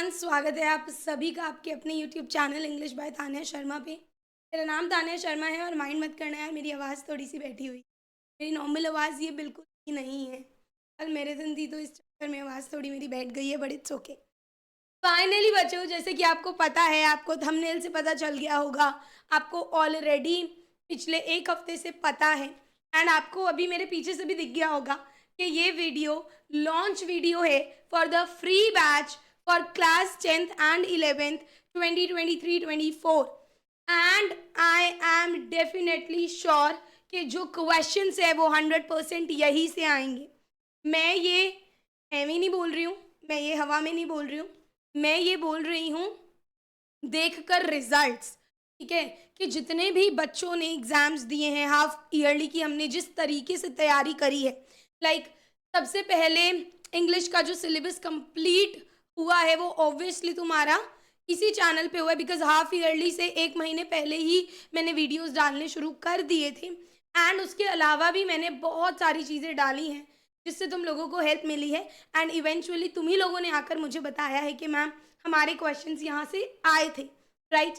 Everyone, स्वागत है आप सभी का आपके अपने YouTube channel English by Tanya Sharma पे। मेरा नाम तान्या शर्मा है और माइंड मत करना यार, मेरी आवाज़ थोड़ी सी बैठी हुई। मेरी नॉर्मल आवाज़ ये बिल्कुल ही नहीं है। कल मेरे दिन थी तो इस चक्कर में आवाज़ थोड़ी मेरी बैठ गई है, बट इट्स ओके। फाइनली बच्चों, जैसे कि आपको पता है, आपको थंबनेल से पता चल गया होगा, आपको ऑलरेडी पिछले एक हफ्ते से पता है एंड आपको अभी मेरे पीछे से भी दिख गया होगा कि ये वीडियो लॉन्च वीडियो है for the free batch for class 10th and 11th 2023-24। And I am definitely sure कि जो क्वेश्चंस है वो 100% यही से आएंगे। मैं ये एवं नहीं बोल रही हूँ, मैं ये हवा में नहीं बोल रही हूँ, मैं ये बोल रही हूँ देखकर रिजल्ट्स। ठीक है, कि जितने भी बच्चों ने एग्जाम्स दिए हैं हाफ ईयरली की, हमने जिस तरीके से तैयारी करी है, लाइक सबसे पहले इंग्लिश का जो सिलेबस कंप्लीट हुआ है वो ऑब्वियसली तुम्हारा इसी चैनल पे हुआ है, बिकॉज हाफ ईयरली से एक महीने पहले ही मैंने वीडियोस डालने शुरू कर दिए थे। एंड उसके अलावा भी मैंने बहुत सारी चीज़ें डाली हैं जिससे तुम लोगों को हेल्प मिली है एंड इवेंचुअली तुम ही लोगों ने आकर मुझे बताया है कि मैम हमारे क्वेश्चंस यहाँ से आए थे, राइट।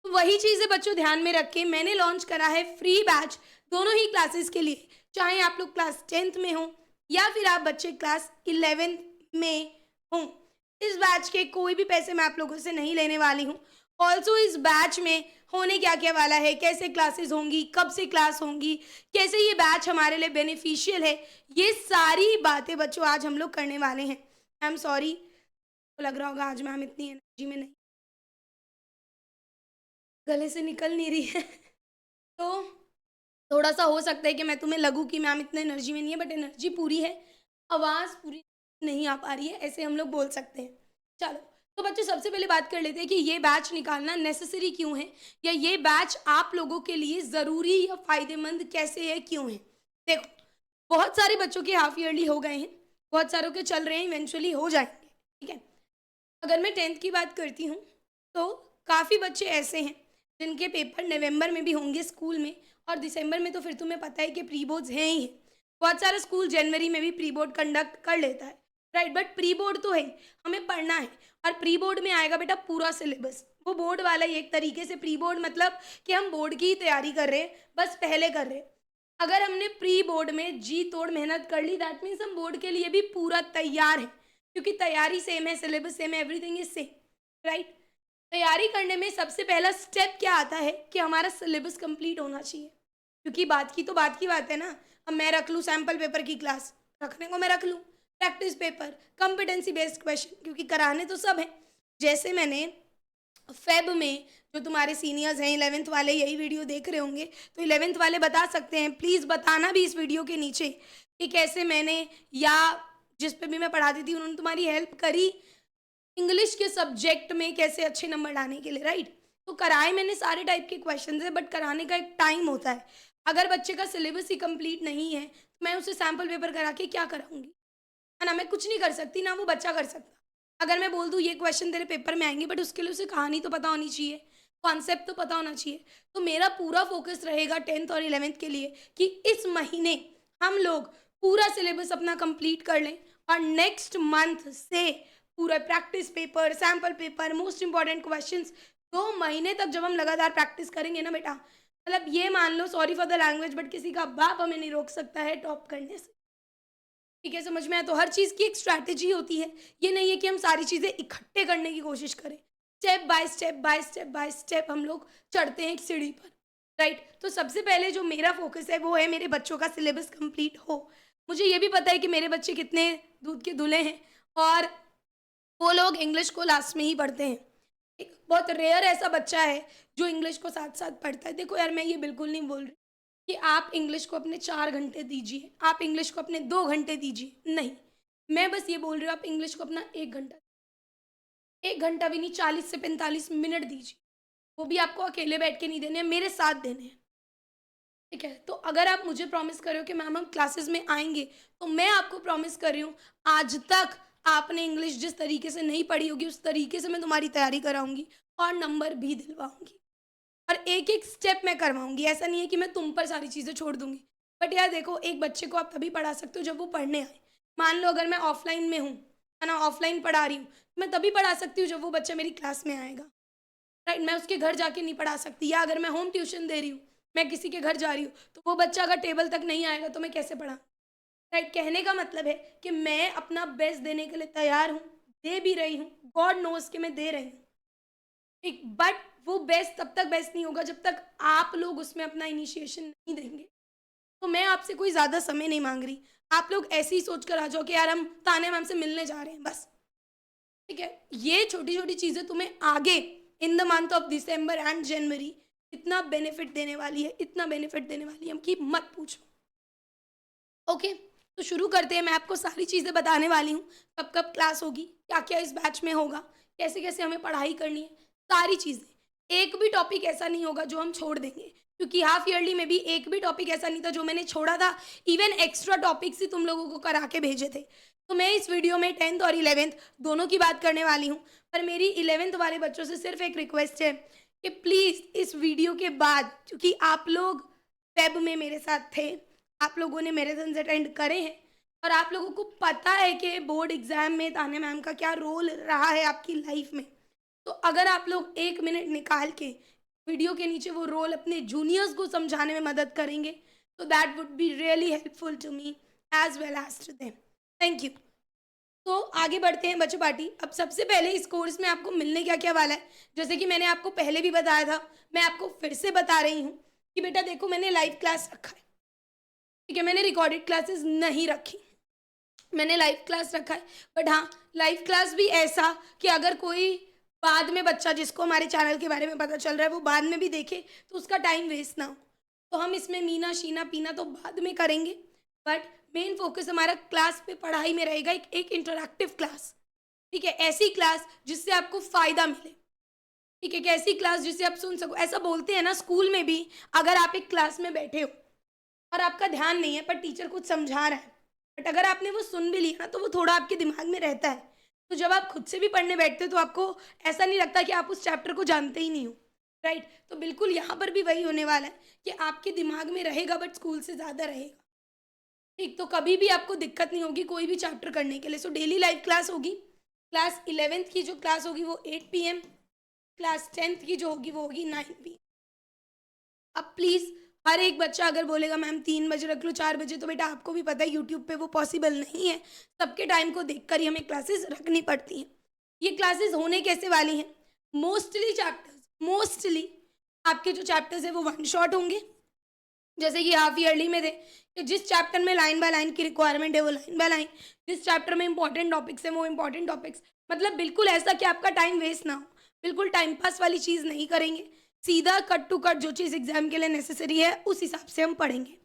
तो वही चीज़ें बच्चों ध्यान में रख के मैंने लॉन्च करा है फ्री बैच दोनों ही क्लासेस के लिए, चाहे आप लोग क्लास 10th में हो या फिर आप बच्चे क्लास 11th में हों। इस बैच के कोई भी पैसे मैं आप लोगों से नहीं लेने वाली हूँ। ऑल्सो इस बैच में होने क्या क्या वाला है, कैसे क्लासेस होंगी, कब से क्लास होंगी, कैसे ये बैच हमारे लिए बेनिफिशियल है, ये सारी बातें बच्चों आज हम लोग करने वाले हैं। आई एम सॉरी, तो लग रहा होगा आज मैम इतनी एनर्जी में नहीं, गले से निकल नहीं रही है तो थोड़ा सा हो सकता है कि मैं तुम्हें लगूँ कि मैम इतने एनर्जी में नहीं है, बट एनर्जी पूरी है, आवाज़ पूरी नहीं आ पा रही है, ऐसे हम लोग बोल सकते हैं। चलो, तो बच्चों सबसे पहले बात कर लेते हैं कि ये बैच निकालना नेसेसरी क्यों है, या ये बैच आप लोगों के लिए ज़रूरी या फ़ायदेमंद कैसे है, क्यों है। देखो, बहुत सारे बच्चों के हाफ ईयरली हो गए हैं, बहुत सारों के चल रहे हैं, इवेंचुअली हो जाएंगे। ठीक है, अगर मैं 10th की बात करती हूँ तो काफ़ी बच्चे ऐसे हैं जिनके पेपर नवंबर में भी होंगे स्कूल में, और दिसंबर में तो फिर तुम्हें पता है कि प्री बोर्ड्स हैं ही हैं। बहुत सारा स्कूल जनवरी में भी प्री बोर्ड कंडक्ट कर लेता है, राइट, बट प्री बोर्ड तो है ही, हमें पढ़ना है। और प्री बोर्ड में आएगा बेटा पूरा सिलेबस, वो बोर्ड वाला ही एक तरीके से। प्री बोर्ड मतलब कि हम बोर्ड की ही तैयारी कर रहे हैं, बस पहले कर रहे हैं। अगर हमने प्री बोर्ड में जी तोड़ मेहनत कर ली, दैट मीन्स हम बोर्ड के लिए भी पूरा तैयार है, क्योंकि तैयारी सेम है, सिलेबस सेम है, एवरीथिंग इज सेम, राइट। तैयारी करने में सबसे पहला स्टेप क्या आता है कि हमारा सिलेबस कंप्लीट होना चाहिए, क्योंकि बात की तो बात की बात है ना। अब मैं रख लूँ सैम्पल पेपर की क्लास, रखने को मैं रख लूँ, practice paper, competency based question, क्योंकि कराने तो सब हैं। जैसे मैंने फेब में, जो तुम्हारे सीनियर्स हैं 11th वाले यही वीडियो देख रहे होंगे, तो 11th वाले बता सकते हैं, प्लीज़ बताना भी इस वीडियो के नीचे कि कैसे मैंने या जिस पे भी मैं पढ़ाती थी उन्होंने तुम्हारी हेल्प करी इंग्लिश के सब्जेक्ट में कैसे अच्छे नंबर लाने के लिए, राइट। तो कराए मैंने सारे टाइप के क्वेश्चन है, बट कराने का एक टाइम होता है। अगर बच्चे का सिलेबस ही कंप्लीट नहीं है तो मैं उसे सैम्पल पेपर करा के क्या कराऊंगी, है ना। मैं कुछ नहीं कर सकती, ना वो बच्चा कर सकता। अगर मैं बोल दूँ ये क्वेश्चन तेरे पेपर में आएंगे, बट उसके लिए उसे कहानी तो पता होनी चाहिए, कॉन्सेप्ट तो पता होना चाहिए। तो मेरा पूरा फोकस रहेगा 10th और 11th के लिए कि इस महीने हम लोग पूरा सिलेबस अपना कंप्लीट कर लें, और नेक्स्ट मंथ से पूरा practice paper, sample paper, most important questions 2 महीने तक जब हम लगातार प्रैक्टिस करेंगे ना बेटा, मतलब ये मान लो, sorry for the language, but किसी का बाप हमें नहीं रोक सकता है टॉप करने से। ठीक है, समझ में आया। तो हर चीज़ की एक स्ट्रैटेजी होती है, ये नहीं है कि हम सारी चीज़ें इकट्ठे करने की कोशिश करें। Step by step by step by step हम लोग चढ़ते हैं एक सीढ़ी पर, राइट। तो सबसे पहले जो मेरा फोकस है वो है मेरे बच्चों का सिलेबस कंप्लीट हो। मुझे ये भी पता है कि मेरे बच्चे कितने दूध के धुले हैं, और वो लोग इंग्लिश को लास्ट में ही पढ़ते हैं। एक बहुत रेयर ऐसा बच्चा है जो इंग्लिश को साथ साथ पढ़ता है। देखो यार, मैं ये बिल्कुल नहीं बोल रही कि आप इंग्लिश को अपने 4 घंटे दीजिए, आप इंग्लिश को अपने 2 घंटे दीजिए, नहीं। मैं बस ये बोल रही हूँ आप इंग्लिश को अपना 1 घंटा, 1 घंटा भी नहीं, 40 से 45 मिनट दीजिए। वो भी आपको अकेले बैठ के नहीं देने हैं, मेरे साथ देने हैं। ठीक है, तो अगर आप मुझे प्रॉमिस कर रहे हो कि मैम हम क्लासेस में आएंगे, तो मैं आपको प्रॉमिस कर रही हूँ, आज तक आपने इंग्लिश जिस तरीके से नहीं पढ़ी होगी उस तरीके से मैं तुम्हारी तैयारी कराऊंगी और नंबर भी दिलवाऊंगी, और एक एक स्टेप मैं करवाऊंगी। ऐसा नहीं है कि मैं तुम पर सारी चीज़ें छोड़ दूंगी, बट यार देखो, एक बच्चे को आप तभी पढ़ा सकते हो जब वो पढ़ने आए। मान लो अगर मैं ऑफलाइन में हूँ, है ना, ऑफलाइन पढ़ा रही हूँ, मैं तभी पढ़ा सकती हूँ जब वो बच्चा मेरी क्लास में आएगा, राइट? मैं उसके घर जाके नहीं पढ़ा सकती, या अगर मैं होम ट्यूशन दे रही हूँ, मैं किसी के घर जा रही हूँ, तो वो बच्चा अगर टेबल तक नहीं आएगा तो मैं कैसे पढ़ाऊँ, राइट? कहने का मतलब है कि मैं अपना बेस्ट देने के लिए तैयार हूँ, दे भी रही हूँ, गॉड नोज़ कि मैं दे रही हूँ, ठीक? बट वो बेस्ट तब तक बेस्ट नहीं होगा जब तक आप लोग उसमें अपना इनिशिएशन नहीं देंगे। तो मैं आपसे कोई ज़्यादा समय नहीं माँग रही, आप लोग ऐसे ही सोच कर आ जाओ कि यार हम तान्या मैम से मिलने जा रहे हैं, बस। ठीक है? ये छोटी-छोटी चीज़ें तुम्हें आगे in the month of December and January इतना बेनिफिट देने वाली है, इतना बेनिफिट देने वाली है कि मत पूछो। ओके? तो शुरू करते हैं, मैं आपको सारी चीज़ें बताने वाली हूँ, कब-कब क्लास होगी, क्या-क्या इस बैच में होगा, कैसे-कैसे हमें पढ़ाई करनी है, सारी चीज़ें। एक भी टॉपिक ऐसा नहीं होगा जो हम छोड़ देंगे, क्योंकि हाफ ईयरली में भी एक भी टॉपिक ऐसा नहीं था जो मैंने छोड़ा था, इवन एक्स्ट्रा टॉपिक्स ही तुम लोगों को करा के भेजे थे। तो मैं इस वीडियो में 10th और 11th दोनों की बात करने वाली हूँ, पर मेरी 11th वाले बच्चों से सिर्फ एक रिक्वेस्ट है कि प्लीज़ इस वीडियो के बाद, क्योंकि आप लोग फेब में मेरे साथ थे, आप लोगों ने मैराथन्स अटेंड करे हैं और आप लोगों को पता है कि बोर्ड एग्ज़ाम में तान्या मैम का क्या रोल रहा है आपकी लाइफ में। तो अगर आप लोग 1 मिनट निकाल के वीडियो के नीचे वो रोल अपने जूनियर्स को समझाने में मदद करेंगे, तो that would be really helpful to me as well as to them. Thank you. तो आगे बढ़ते हैं बच्चों पार्टी। अब सबसे पहले इस कोर्स में आपको मिलने क्या-क्या वाला है, जैसे कि मैंने आपको पहले भी बताया था, मैं आपको फिर से बता रही हूँ कि बेटा देखो मैंने लाइव क्लास रखा है, ठीक है? मैंने रिकॉर्डेड क्लासेस नहीं रखी, मैंने लाइव क्लास रखा है। बट हाँ, लाइव क्लास भी ऐसा कि अगर कोई बाद में बच्चा जिसको हमारे चैनल के बारे में पता चल रहा है वो बाद में भी देखे तो उसका टाइम वेस्ट ना हो। तो हम इसमें मीना शीना पीना तो बाद में करेंगे, बट मेन फोकस हमारा क्लास पे पढ़ाई में रहेगा, एक इंटरैक्टिव क्लास, ठीक है? ऐसी क्लास जिससे आपको फ़ायदा मिले, ठीक है? एक ऐसी क्लास जिससे आप सुन सको। ऐसा बोलते हैं ना स्कूल में भी, अगर आप एक क्लास में बैठे हो और आपका ध्यान नहीं है पर टीचर कुछ समझा रहा है, बट अगर आपने वो सुन भी लिया ना तो वो थोड़ा आपके दिमाग में रहता है। तो जब आप खुद से भी पढ़ने बैठते हो तो आपको ऐसा नहीं लगता कि आप उस चैप्टर को जानते ही नहीं हो, राइट? तो बिल्कुल यहाँ पर भी वही होने वाला है कि आपके दिमाग में रहेगा बट स्कूल से ज़्यादा रहेगा, ठीक? तो कभी भी आपको दिक्कत नहीं होगी कोई भी चैप्टर करने के लिए। सो डेली लाइव क्लास होगी। क्लास 11th की जो क्लास होगी वो 8 पीएम, क्लास 10th की जो होगी वो होगी 9 पीएम। अब प्लीज़ हर एक बच्चा अगर बोलेगा मैम 3 बजे रख लो, 4 बजे, तो बेटा आपको भी पता है यूट्यूब पे वो पॉसिबल नहीं है। सबके टाइम को देखकर ही हमें क्लासेस रखनी पड़ती हैं। ये क्लासेस होने कैसे वाली हैं? मोस्टली आपके जो चैप्टर्स हैं वो वन शॉट होंगे। जैसे कि हाफ ईयरली में थे कि जिस चैप्टर में लाइन बाय लाइन की रिक्वायरमेंट है वो लाइन बाय लाइन, जिस चैप्टर में इंपॉर्टेंट टॉपिक्स हैं वो इंपॉर्टेंट टॉपिक्स, मतलब बिल्कुल ऐसा कि आपका टाइम वेस्ट ना हो, बिल्कुल टाइम पास वाली चीज़ नहीं करेंगे, सीधा कट टू कट जो चीज़ एग्जाम के लिए नेसेसरी है उस हिसाब से हम पढ़ेंगे।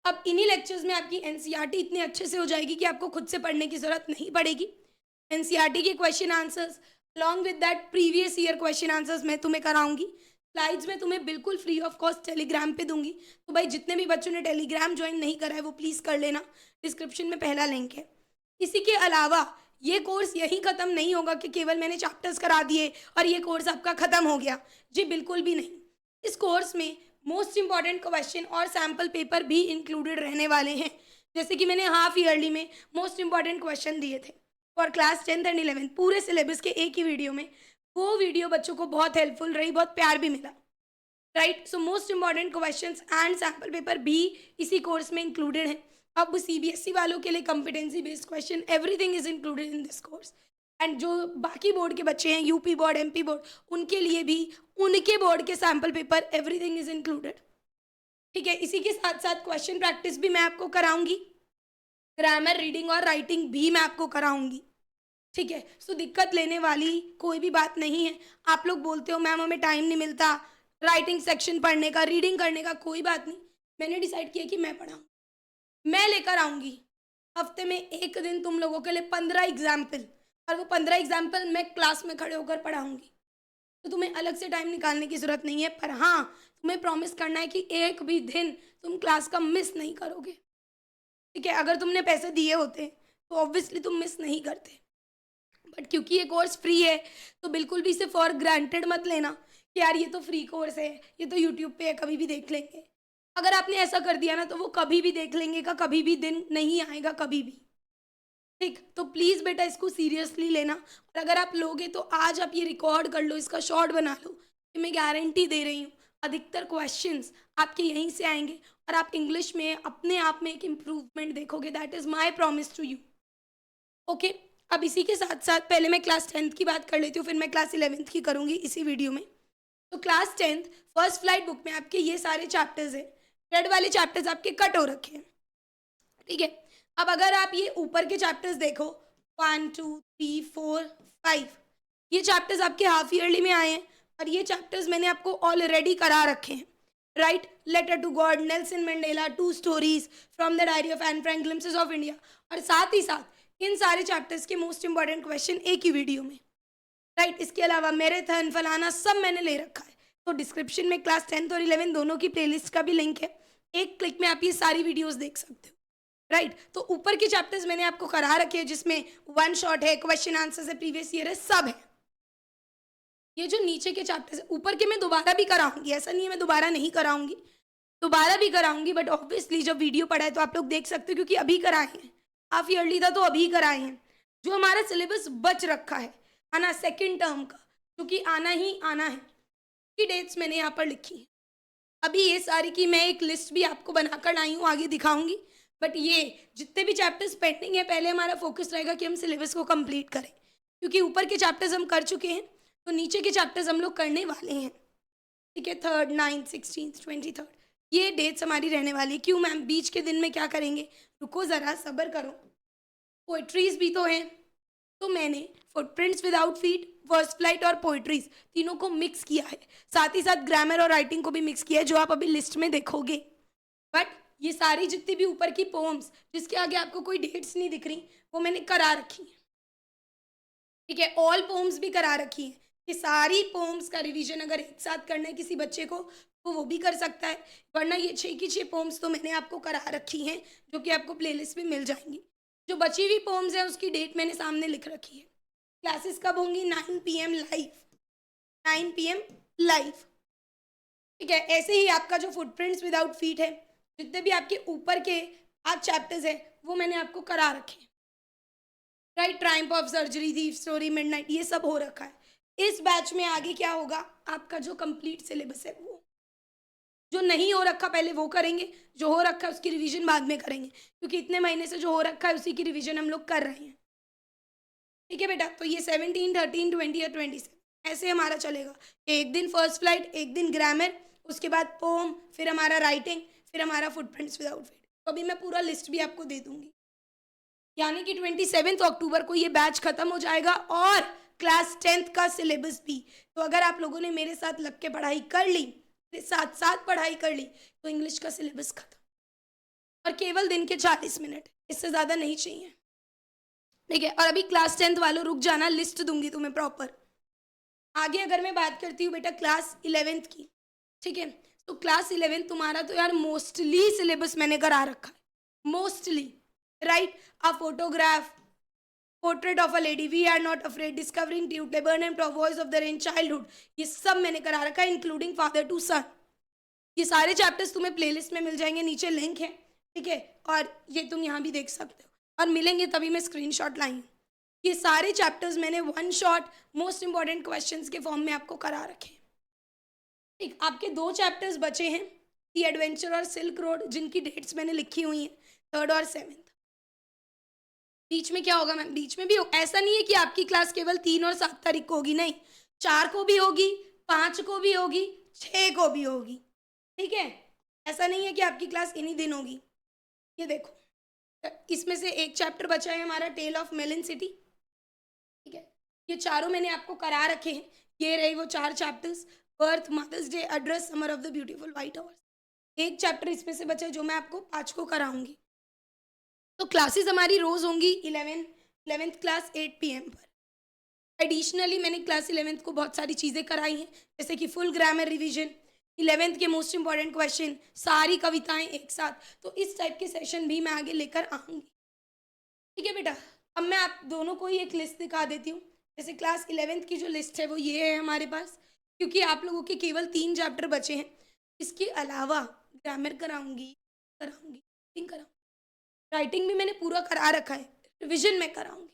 अब इन्हीं लेक्चर्स में आपकी एनसीईआरटी इतने अच्छे से हो जाएगी कि आपको खुद से पढ़ने की ज़रूरत नहीं पड़ेगी। एनसीईआरटी के question answers along with that previous year question answers मैं तुम्हें कराऊंगी। स्लाइड्स में तुम्हें बिल्कुल फ्री ऑफ कॉस्ट टेलीग्राम पे दूंगी। तो भाई जितने भी बच्चों ने टेलीग्राम ज्वाइन नहीं करा है वो प्लीज़ कर लेना, डिस्क्रिप्शन में पहला लिंक है। इसी के अलावा ये कोर्स यहीं ख़त्म नहीं होगा कि केवल मैंने चैप्टर्स करा दिए और ये कोर्स आपका ख़त्म हो गया। जी बिल्कुल भी नहीं। इस कोर्स में मोस्ट इंपॉर्टेंट क्वेश्चन और सैम्पल पेपर भी इंक्लूडेड रहने वाले हैं। जैसे कि मैंने हाफ ईयरली में मोस्ट इंपॉर्टेंट क्वेश्चन दिए थे for class 10th and 11th पूरे सिलेबस के एक ही वीडियो में। वो वीडियो बच्चों को बहुत हेल्पफुल रही, बहुत प्यार भी मिला, right? So most important questions and sample paper भी इसी कोर्स में इंक्लूडेड है। अब सीबीएसई वालों के लिए competency based question everything is included in this course. And जो बाकी बोर्ड के बच्चे हैं, यूपी बोर्ड, एमपी बोर्ड, उनके लिए भी उनके बोर्ड के sample paper everything is included, ठीक है? इसी के साथ साथ क्वेश्चन प्रैक्टिस भी मैं आपको कराऊंगी, ग्रामर, रीडिंग और राइटिंग भी मैं आपको कराऊंगी, ठीक है? सो दिक्कत लेने वाली कोई भी बात नहीं है। आप लोग बोलते हो मैम हमें टाइम नहीं मिलता राइटिंग सेक्शन पढ़ने का, रीडिंग करने का, कोई बात नहीं। मैंने डिसाइड किया कि मैं पढ़ाऊँ, मैं लेकर आऊँगी हफ्ते में एक दिन तुम लोगों के लिए 15 एग्जाम्पल, और वो 15 एग्जाम्पल मैं क्लास में खड़े होकर पढ़ाऊँगी। तो तुम्हें अलग से टाइम निकालने की ज़रूरत नहीं है, पर हाँ तुम्हें प्रॉमिस करना है कि एक भी दिन तुम क्लास का मिस नहीं करोगे, ठीक है? अगर तुमने पैसे दिए होते तो ऑब्वियसली तुम मिस नहीं करते, बट क्योंकि ये कोर्स फ्री है तो बिल्कुल भी इसे फॉर ग्रांटेड मत लेना कि यार ये तो फ्री कोर्स है, ये तो यूट्यूब पे है, कभी भी देख लेंगे। अगर आपने ऐसा कर दिया ना तो वो कभी भी देख लेंगे का कभी भी दिन नहीं आएगा, कभी भी, ठीक, तो प्लीज़ बेटा इसको सीरियसली लेना, और अगर आप लोगे तो आज आप ये रिकॉर्ड कर लो, इसका शॉर्ट बना लो, कि मैं गारंटी दे रही हूँ अधिकतर क्वेश्चंस आपके यहीं से आएंगे, और आप इंग्लिश में अपने आप में एक इम्प्रूवमेंट देखोगे। That is my promise to you. Okay, अब इसी के साथ साथ पहले मैं क्लास 10th की बात कर लेती हूँ, फिर मैं क्लास 11th की करूँगी इसी वीडियो में। तो class 10th first flight book में आपके ये सारे चैप्टर्स हैं, रेड वाले चैप्टर्स आपके कट हो रखे हैं, ठीक है। अब अगर आप ये ऊपर के चैप्टर्स देखो, 1 2 3 4 5, ये चैप्टर्स आपके हाफ ईयरली में आए हैं, और ये चैप्टर्स मैंने आपको ऑलरेडी करा रखे हैं, right. Letter to God, Nelson Mandela, two stories, from the diary of Anne Frank, glimpses of India, और साथ ही साथ इन सारे चैप्टर्स के मोस्ट इंपॉर्टेंट क्वेश्चन एक ही वीडियो में, राइट। इसके अलावा मैराथन फलाना सब मैंने ले रखा है। तो डिस्क्रिप्शन में क्लास 10th और 11 दोनों की प्लेलिस्ट का भी लिंक है, एक क्लिक में आप ये सारी वीडियोस देख सकते हो, राइट। तो ऊपर के चैप्टर्स मैंने आपको करा रखे हैं, जिसमें वन शॉट है, क्वेश्चन आंसर है, प्रीवियस ईयर है, सब है। ये जो नीचे के चैप्टर्स है, ऊपर के मैं दोबारा भी कराऊंगी, ऐसा नहीं है मैं दोबारा नहीं कराऊंगी, दोबारा भी कराऊंगी, बट ऑब्वियसली जब वीडियो पड़ा है तो आप लोग देख सकते हो, क्योंकि अभी कराए हैं, हाफ ईयरली था तो अभी कराए हैं। जो हमारा सिलेबस बच रखा है ना, सेकेंड टर्म का, क्योंकि आना ही आना है, की डेट्स मैंने यहाँ पर लिखी है। अभी ये सारी की मैं एक लिस्ट भी आपको बनाकर लाई हूँ, आगे दिखाऊंगी, बट ये जितने भी चैप्टर्स पेंडिंग है, पहले हमारा फोकस रहेगा कि हम सिलेबस को कंप्लीट करें, क्योंकि ऊपर के चैप्टर्स हम कर चुके हैं, तो नीचे के चैप्टर्स हम लोग करने वाले हैं, ठीक है। 3rd 9th 16th 23rd ये डेट्स हमारी रहने वाली है। क्यों मैम, बीच के दिन में क्या करेंगे, रुको ज़रा सब्र करो, पोइट्रीज भी तो हैं, तो मैंने footprints without feet, first flight और पोइट्रीज तीनों को मिक्स किया है, साथ ही साथ ग्रामर और राइटिंग को भी मिक्स किया है, जो आप अभी लिस्ट में देखोगे। बट ये सारी जितनी भी ऊपर की पोम्स जिसके आगे आपको कोई डेट्स नहीं दिख रही, वो मैंने करा रखी है, ठीक है। ऑल पोम्स भी करा रखी है, कि सारी पोम्स का रिवीजन अगर एक साथ करना है किसी बच्चे को तो वो भी कर सकता है, वरना ये 6 की 6 पोम्स तो मैंने आपको करा रखी हैं, जो कि आपको प्लेलिस्ट में मिल जाएंगी। जो बची हुई पोम्स है उसकी डेट मैंने सामने लिख रखी है। क्लासेस कब होंगी, 9 PM लाइव, 9 PM लाइव, ठीक है। ऐसे ही आपका जो फुटप्रिंट्स विदाउट फीट है, जितने भी आपके ऊपर के 8 चैप्टर्स है, वो मैंने आपको करा रखे हैं, right. Triumph of surgery, thief story, midnight, ये सब हो रखा है। इस बैच में आगे क्या होगा, आपका जो कंप्लीट सिलेबस है, वो जो नहीं हो रखा पहले वो करेंगे, जो हो रखा है उसकी रिवीजन बाद में करेंगे, क्योंकि इतने महीने से जो हो रखा है उसी की रिवीजन हम लोग कर रहे हैं, ठीक है बेटा। तो ये 17 13 20 और 27 ऐसे हमारा चलेगा, एक दिन फर्स्ट फ्लाइट, एक दिन ग्रामर, उसके बाद पोम, फिर हमारा राइटिंग, फिर हमारा फुटप्रिंट्स विदाउट फीट। तो अभी मैं पूरा लिस्ट भी आपको दे दूंगी, यानी कि 27 अक्टूबर को ये बैच खत्म हो जाएगा, और क्लास 10th का सिलेबस भी। तो अगर आप लोगों ने मेरे साथ लग के पढ़ाई कर ली, साथ साथ पढ़ाई कर ली, तो इंग्लिश का सिलेबस खत्म, और केवल दिन के 40 मिनट, इससे ज़्यादा नहीं चाहिए, ठीक है। और अभी क्लास 10th वालों रुक जाना, लिस्ट दूंगी तुम्हें प्रॉपर। आगे अगर मैं बात करती हूँ बेटा क्लास 11th की, ठीक है, तो क्लास 11 तुम्हारा तो यार मोस्टली सिलेबस मैंने करा रखा है, mostly, right. A photograph, portrait of a lady, we are not afraid, discovering Tut, laburnum and voice of the rain, childhood, ये सब मैंने करा रखा है, इंक्लूडिंग फादर टू सन। ये सारे चैप्टर्स तुम्हें प्लेलिस्ट में मिल जाएंगे, नीचे लिंक है, ठीक है, और ये तुम यहाँ भी देख सकते हो, और मिलेंगे तभी मैं स्क्रीनशॉट लाई हूँ। ये सारे चैप्टर्स मैंने one shot most important questions के फॉर्म में आपको करा रखे हैं, ठीक। आपके 2 चैप्टर्स बचे हैं, दी एडवेंचर और सिल्क रोड, जिनकी डेट्स मैंने लिखी हुई हैं, 3rd और 7th। बीच में क्या होगा मैम, बीच में भी ऐसा नहीं है कि आपकी क्लास केवल 3 और 7 तारीख को होगी, नहीं, 4 को भी होगी, 5 को भी होगी, 6 को भी होगी, ठीक है। ऐसा नहीं है कि आपकी क्लास इन्हीं दिन होगी। ये देखो, इसमें से एक चैप्टर बचा है हमारा टेल ऑफ मेलिन सिटी, ठीक है। ये चारों मैंने आपको करा रखे हैं, ये रहे वो 4 chapters, birth, mother's day, address, summer of the beautiful white hours. एक चैप्टर इसमें से बचा है जो मैं आपको 5 को कराऊंगी। तो क्लासेस हमारी रोज होंगी 11th क्लास 8 PM पर। एडिशनली मैंने क्लास 11th को बहुत सारी चीज़ें कराई हैं, जैसे कि फुल ग्रामर रिवीजन, 11th के मोस्ट इंपॉर्टेंट क्वेश्चन, सारी कविताएं एक साथ, तो इस टाइप के सेशन भी मैं आगे लेकर आऊँगी, ठीक है बेटा। अब मैं आप दोनों को ही एक लिस्ट दिखा देती हूँ। जैसे क्लास 11th की जो लिस्ट है वो ये है हमारे पास, क्योंकि आप लोगों के केवल 3 चैप्टर बचे हैं। इसके अलावा ग्रामर कराऊंगी, राइटिंग भी मैंने पूरा करा रखा है, रिविजन में कराऊंगी।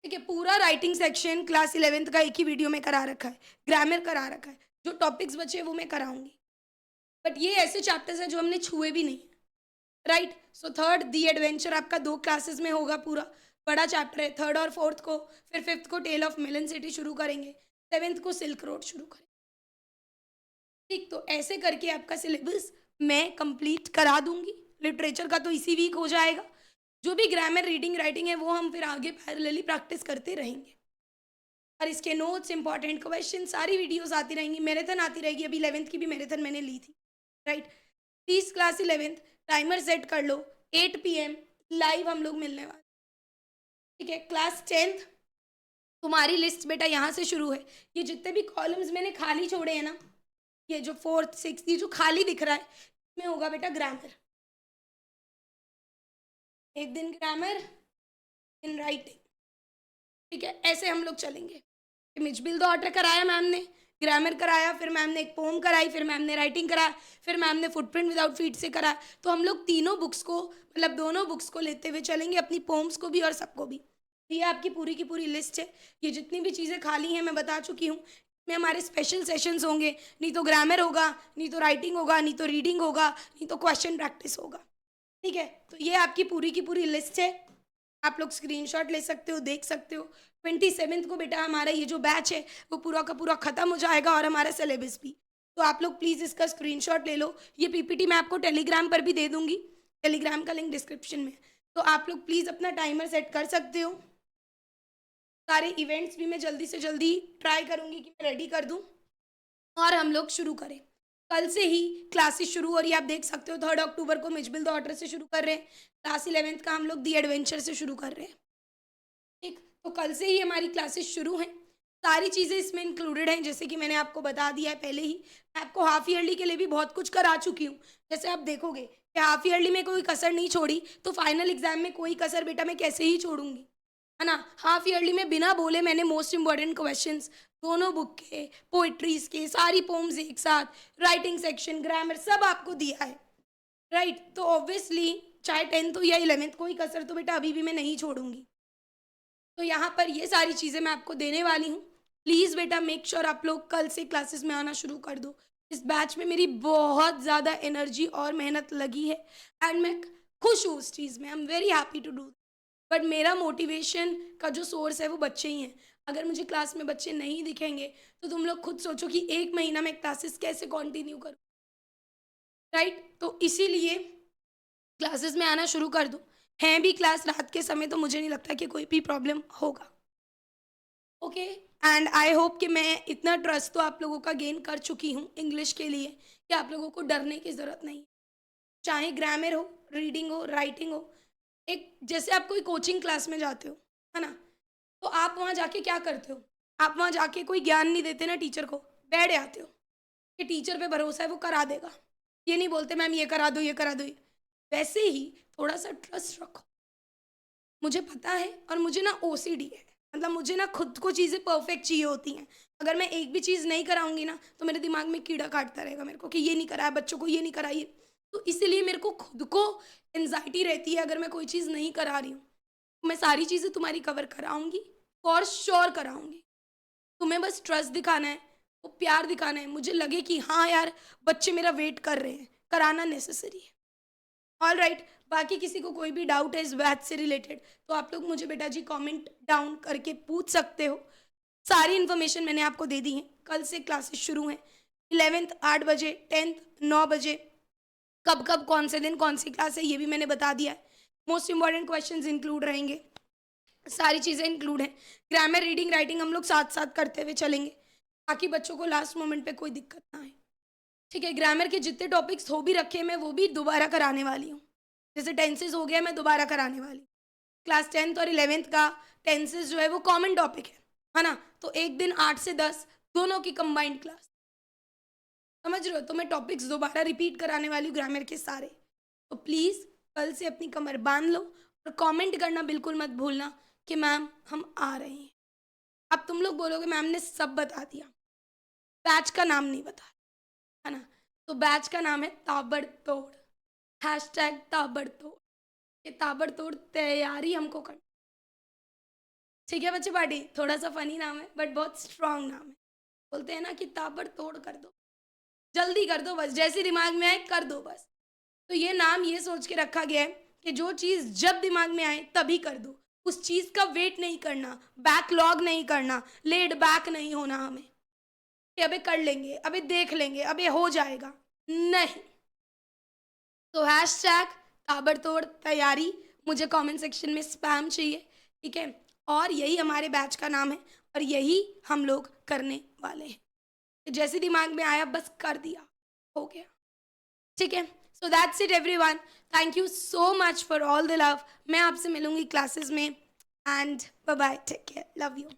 ठीक है, पूरा राइटिंग सेक्शन क्लास 11th का एक ही वीडियो में करा रखा है, ग्रामर करा रखा है, जो टॉपिक्स बचे हैं वो मैं कराऊंगी। बट ये ऐसे चैप्टर्स हैं जो हमने छुए भी नहीं, राइट। सो थर्ड दी एडवेंचर आपका 2 क्लासेस में होगा, पूरा बड़ा चैप्टर है। थर्ड और फोर्थ को, फिर फिफ्थ को टेल ऑफ मेलन सिटी शुरू करेंगे, 7th को सिल्क रोड शुरू करेंगे। ठीक, तो ऐसे करके आपका सिलेबस मैं कंप्लीट करा दूंगी। लिटरेचर का तो इसी वीक हो जाएगा। जो भी ग्रामर, रीडिंग, राइटिंग है वो हम फिर आगे पैरेलली प्रैक्टिस करते रहेंगे। और इसके नोट्स, इंपॉर्टेंट क्वेश्चन, सारी वीडियोस आती रहेंगी, मैराथन आती रहेगी। अभी 11th की भी मैराथन मैंने ली थी, right. Please class 11th timer set कर लो, 8 PM लाइव हम लोग मिलने वाले। ठीक है, क्लास 10th तुम्हारी लिस्ट बेटा यहाँ से शुरू है। ये जितने भी कॉलम्स मैंने खाली छोड़े हैं ना, ये जो 4th 6th ये जो खाली दिख रहा है, इसमें होगा बेटा ग्रामर। एक दिन ग्रामर, इन राइटिंग। ठीक है, ऐसे हम लोग चलेंगे। इमेज बिल द ऑर्डर कराया मैम ने, ग्रामर कराया, फिर मैम ने एक पोम कराई, फिर मैम ने राइटिंग कराया, फिर मैम ने फुटप्रिंट विदाउट फीट से कराया। तो हम लोग तीनों बुक्स को, मतलब दोनों बुक्स को लेते हुए चलेंगे, अपनी पोम्स को भी और सबको भी। ये आपकी पूरी की पूरी लिस्ट है। ये जितनी भी चीज़ें खाली हैं मैं बता चुकी हूँ। में हमारे स्पेशल सेशंस होंगे, नहीं तो ग्रामर होगा, नहीं तो राइटिंग होगा, नहीं तो रीडिंग होगा, नहीं तो क्वेश्चन प्रैक्टिस होगा। ठीक है, तो ये आपकी पूरी की पूरी लिस्ट है। आप लोग स्क्रीनशॉट ले सकते हो, देख सकते हो। 27th को बेटा हमारा ये जो बैच है वो पूरा का पूरा खत्म हो जाएगा, और हमारा सिलेबस भी। तो आप लोग प्लीज़ इसका स्क्रीनशॉट ले लो। ये पीपीटी मैं आपको टेलीग्राम पर भी दे दूंगी, टेलीग्राम का लिंक डिस्क्रिप्शन में। तो आप लोग प्लीज़ अपना टाइमर सेट कर सकते हो। सारे इवेंट्स भी मैं जल्दी से जल्दी ट्राई करूँगी कि मैं रेडी कर दूँ, और हम लोग शुरू करें। कल से ही क्लासेस शुरू हो रही है, आप देख सकते हो। 3 अक्टूबर को मिजबिल द ऑर्डर से शुरू कर रहे हैं। क्लास 11th का हम लोग दी एडवेंचर से शुरू कर रहे हैं। ठीक, तो कल से ही हमारी क्लासेस शुरू हैं। सारी चीज़ें इसमें इंक्लूडेड हैं, जैसे कि मैंने आपको बता दिया है पहले ही। मैं आपको हाफ ईयरली के लिए भी बहुत कुछ करा चुकी हूँ। जैसे आप देखोगे कि हाफ ईयरली में कोई कसर नहीं छोड़ी, तो फाइनल एग्जाम में कोई कसर बेटा मैं कैसे ही छोड़ूंगी, है ना। हाफ ईयरली में बिना बोले मैंने मोस्ट इंपॉर्टेंट क्वेश्चंस दोनों बुक के, पोइट्रीज के, सारी पोम्स एक साथ, राइटिंग सेक्शन, ग्रामर, सब आपको दिया है, राइट। तो ऑब्वियसली चाहे 10th हो या 11th, कोई कसर तो बेटा अभी भी मैं नहीं छोड़ूंगी। तो यहाँ पर ये सारी चीज़ें मैं आपको देने वाली हूँ। प्लीज़ बेटा मेक श्योर आप लोग कल से क्लासेस में आना शुरू कर दो। इस बैच में मेरी बहुत ज़्यादा एनर्जी और मेहनत लगी है, एंड मैं खुश हूँ उस चीज़ में। I am very happy to do. But मेरा मोटिवेशन का जो सोर्स है वो बच्चे ही हैं। अगर मुझे क्लास में बच्चे नहीं दिखेंगे तो तुम लोग खुद सोचो कि 1 महीना मैं क्लासेस कैसे कंटिन्यू करूँ, राइट। तो इसीलिए क्लासेस में आना शुरू कर दो। हैं भी क्लास रात के समय, तो मुझे नहीं लगता कि कोई भी प्रॉब्लम होगा। ओके, एंड आई होप कि मैं इतना ट्रस्ट तो आप लोगों का गेन कर चुकी हूँ इंग्लिश के लिए, कि आप लोगों को डरने की ज़रूरत नहीं। चाहे ग्रामर हो, रीडिंग हो, राइटिंग हो। एक जैसे आप कोई कोचिंग क्लास में जाते हो, है ना, तो आप वहाँ जाके क्या करते हो? आप वहाँ जाके कोई ज्ञान नहीं देते ना टीचर को, बैठ जाते हो कि टीचर पे भरोसा है वो करा देगा। ये नहीं बोलते मैम ये करा दो, ये करा दो। वैसे ही थोड़ा सा ट्रस्ट रखो। मुझे पता है, और मुझे ना ओसीडी है, मतलब मुझे ना खुद को चीज़ें परफेक्ट चाहिए होती हैं। अगर मैं एक भी चीज़ नहीं कराऊंगी ना, तो मेरे दिमाग में कीड़ा काटता रहेगा मेरे को कि ये नहीं कराया बच्चों को, ये नहीं कराइए। तो इसीलिए मेरे को खुद को एनजाइटी रहती है अगर मैं कोई चीज़ नहीं करा रही हूँ। मैं सारी चीज़ें तुम्हारी कवर कराऊंगी, फॉर श्योर कराऊंगी। तुम्हें बस ट्रस्ट दिखाना है, वो प्यार दिखाना है, मुझे लगे कि हाँ यार बच्चे मेरा वेट कर रहे हैं, कराना नेसेसरी है। ऑल राइट, बाकी किसी को कोई भी डाउट है इस बैच से रिलेटेड, तो आप लोग मुझे बेटा जी कमेंट डाउन करके पूछ सकते हो। सारी इन्फॉर्मेशन मैंने आपको दे दी है। कल से क्लासेस शुरू हैं। 11th 8 बजे, 10th 9 बजे। कब कब कौन से दिन कौन सी क्लास है ये भी मैंने बता दिया है। मोस्ट इंपॉर्टेंट क्वेश्चंस इंक्लूड रहेंगे, सारी चीज़ें इंक्लूड हैं। ग्रामर, रीडिंग, राइटिंग हम लोग साथ साथ करते हुए चलेंगे, ताकि बच्चों को लास्ट मोमेंट पे कोई दिक्कत ना आए। ठीक है, ग्रामर के जितने टॉपिक्स हो भी रखे मैं वो भी दोबारा कराने वाली हूँ। जैसे टेंसेज हो गया, मैं दोबारा कराने वाली। क्लास 10th और 11th का टेंसेज जो है वो कॉमन टॉपिक है ना। तो एक दिन 8 से 10 दोनों की कंबाइंड क्लास, समझ रहे हो। तो मैं टॉपिक्स दोबारा रिपीट कराने वाली हूँ ग्रामर के सारे। तो प्लीज़ कल से अपनी कमर बांध लो, और कमेंट करना बिल्कुल मत भूलना कि मैम हम आ रहे हैं। अब तुम लोग बोलोगे मैम ने सब बता दिया, बैच का नाम नहीं बताया, है ना। तो बैच का नाम है ताबड़तोड़, हैशटैग ताबड़तोड़। ये ताबड़तोड़ तैयारी हमको कर। ठीक है बच्चे पार्टी, थोड़ा सा फनी नाम है बट बहुत स्ट्रांग नाम है। बोलते हैं ना कि ताबड़तोड़ कर दो, जल्दी कर दो बस, जैसे दिमाग में आए कर दो बस। तो ये नाम ये सोच के रखा गया है कि जो चीज़ जब दिमाग में आए तभी कर दो, उस चीज़ का वेट नहीं करना, बैकलॉग नहीं करना, लेड बैक नहीं होना हमें कि अबे कर लेंगे, अबे देख लेंगे, अबे हो जाएगा, नहीं। तो हैशटैग ताबड़तोड़ तैयारी मुझे कमेंट सेक्शन में स्पैम चाहिए, ठीक है। और यही हमारे बैच का नाम है और यही हम लोग करने वाले हैं। जैसे दिमाग में आया बस कर दिया, हो गया, ठीक है। So that's it everyone, thank you so much for all the love. मैं आपसे मिलूंगी क्लासेस में and bye bye, take care, love you.